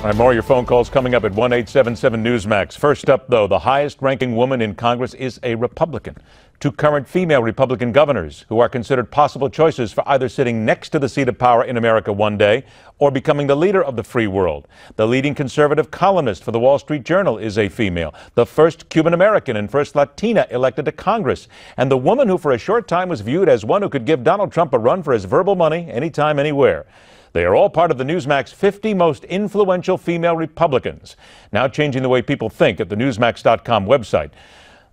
All right, more of your phone calls coming up at 1-877-Newsmax. First up, though, the highest-ranking woman in Congress is a Republican. Two current female Republican governors who are considered possible choices for either sitting next to the seat of power in America one day or becoming the leader of the free world. The leading conservative columnist for the Wall Street Journal is a female, the first Cuban-American and first Latina elected to Congress, and the woman who for a short time was viewed as one who could give Donald Trump a run for his verbal money anytime, anywhere. They are all part of the Newsmax 50 most influential female Republicans, now changing the way people think at the Newsmax.com website.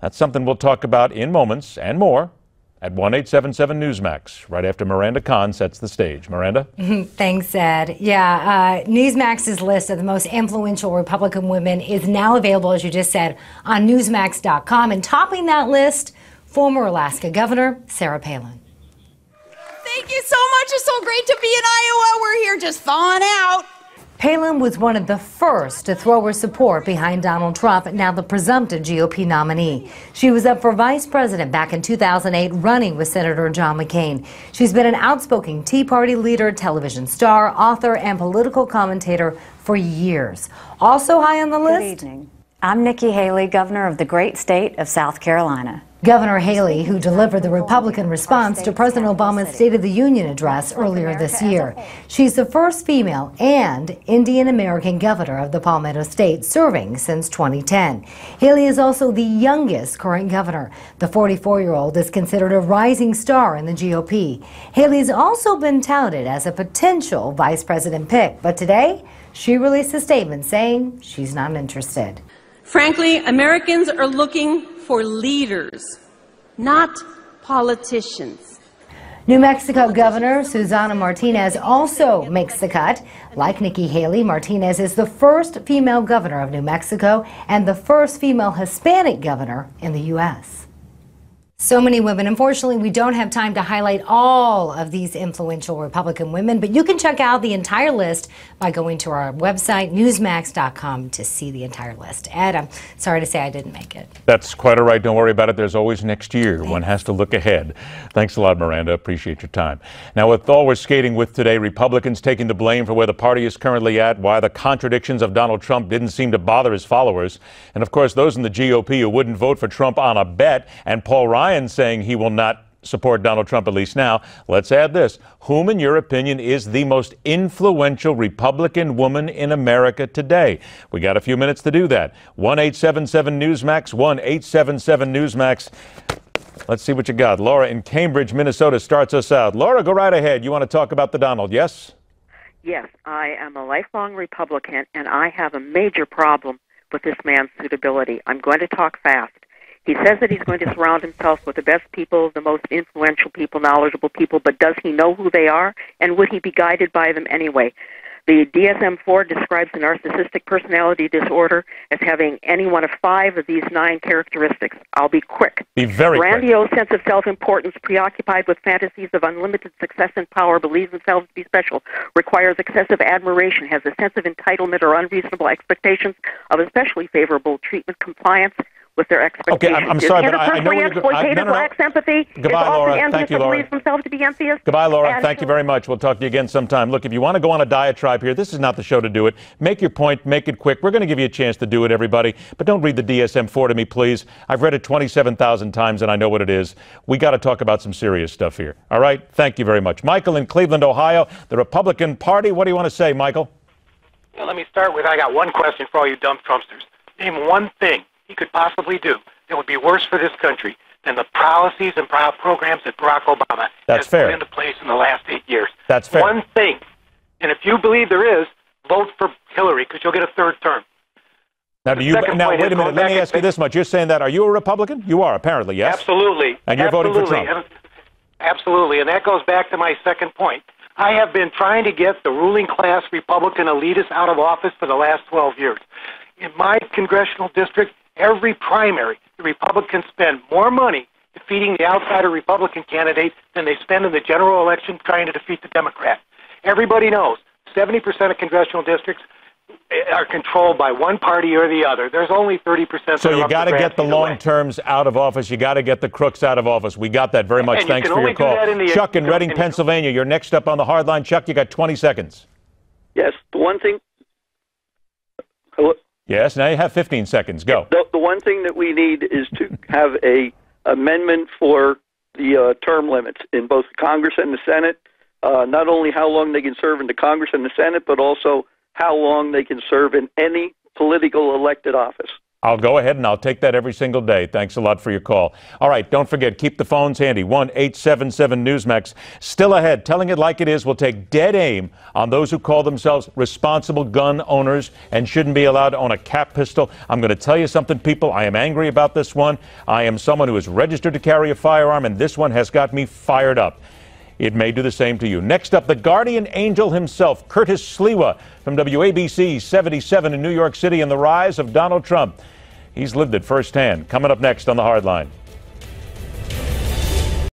That's something we'll talk about in moments and more at 1-877-Newsmax, right after Miranda Khan sets the stage. Miranda? Thanks, Ed. Yeah, Newsmax's list of the most influential Republican women is now available, as you just said, on Newsmax.com. And topping that list, former Alaska Governor Sarah Palin. Thank you so much. It's so great to be in Iowa. We're here just thawing out. Palin was one of the first to throw her support behind Donald Trump, now the presumptive GOP nominee. She was up for vice president back in 2008, running with Senator John McCain. She's been an outspoken Tea Party leader, television star, author, and political commentator for years. Also high on the list? Good evening. I'm Nikki Haley, governor of the great state of South Carolina. Governor Haley, who delivered the Republican response to President Obama's State of the Union address earlier this year. She's the first female and Indian-American governor of the Palmetto State, serving since 2010. Haley is also the youngest current governor. The 44-year-old is considered a rising star in the GOP. Haley's also been touted as a potential vice president pick, but today she released a statement saying she's not interested. Frankly, Americans are looking for leaders, not politicians. New Mexico Governor Susana Martinez also makes the cut. Like Nikki Haley, Martinez is the first female governor of New Mexico and the first female Hispanic governor in the U.S. So many women. Unfortunately, we don't have time to highlight all of these influential Republican women, but you can check out the entire list by going to our website, Newsmax.com, to see the entire list. Ed, I'm sorry to say I didn't make it. That's quite all right. Don't worry about it. There's always next year. One has to look ahead. Thanks a lot, Miranda. Appreciate your time. Now, with all we're skating with today, Republicans taking the blame for where the party is currently at, why the contradictions of Donald Trump didn't seem to bother his followers, and of course, those in the GOP who wouldn't vote for Trump on a bet, and Paul Ryan saying he will not support Donald Trump, at least now. Let's add this. Whom, in your opinion, is the most influential Republican woman in America today? We got a few minutes to do that. 1-877-Newsmax, 1-877-Newsmax. Let's see what you got. Laura in Cambridge, Minnesota starts us out. Laura, go right ahead. You want to talk about the Donald, yes? Yes, I am a lifelong Republican, and I have a major problem with this man's suitability. I'm going to talk fast. He says that he's going to surround himself with the best people, the most influential people, knowledgeable people, but does he know who they are? And would he be guided by them anyway? The DSM-4 describes a narcissistic personality disorder as having any one of 5 of these 9 characteristics. I'll be quick. Be very quick. Grandiose sense of self-importance, preoccupied with fantasies of unlimited success and power, believes themselves to be special, requires excessive admiration, has a sense of entitlement or unreasonable expectations of especially favorable treatment, compliance with their expectations. Okay, I'm sorry, but I know you're exploitative, lacks empathy. Goodbye, Laura. Thank you, Laura. Believes himself to be envious. Goodbye, Laura. Thank you very much. We'll talk to you again sometime. Look, if you want to go on a diatribe here, this is not the show to do it. Make your point. Make it quick. We're going to give you a chance to do it, everybody. But don't read the DSM-4 to me, please. I've read it 27,000 times, and I know what it is. We got to talk about some serious stuff here. All right? Thank you very much. Michael in Cleveland, Ohio, the Republican Party. What do you want to say, Michael? Well, let me start with, I got one question for all you dumb Trumpsters. Name one thing he could possibly do that would be worse for this country than the policies and programs that Barack Obama has put into place in the last 8 years. That's fair. One thing. And if you believe there is, vote for Hillary, because you'll get a third term. Now, wait a minute. Let me ask you this much. You're saying that, are you a Republican? You are, apparently, yes? Absolutely. And you're voting for Trump? Absolutely. And that goes back to my second point. I have been trying to get the ruling class Republican elitists out of office for the last 12 years. In my congressional district, every primary, the Republicans spend more money defeating the outsider Republican candidate than they spend in the general election trying to defeat the Democrat. Everybody knows 70% of congressional districts are controlled by one party or the other. There's only 30%. So you got to get the long terms out of office. You got to get the crooks out of office. We got that very much. Thanks for your call. Chuck in Reading, Pennsylvania. You're next up on the hard line. Chuck, you got 20 seconds. Yes, the one thing Hello? Yes, now you have 15 seconds. Go. The one thing that we need is to have a amendment for the term limits in both Congress and the Senate. Not only how long they can serve in the Congress and the Senate, but also how long they can serve in any political elected office. I'll go ahead and I'll take that every single day. Thanks a lot for your call. All right, don't forget, keep the phones handy. 1-877-Newsmax. Still ahead, telling it like it is will take dead aim on those who call themselves responsible gun owners and shouldn't be allowed to own a cap pistol. I'm going to tell you something, people. I am angry about this one. I am someone who is registered to carry a firearm, and this one has got me fired up. It may do the same to you. Next up, the guardian angel himself, Curtis Sliwa from WABC 77 in New York City, and the rise of Donald Trump. He's lived it firsthand. Coming up next on The Hardline.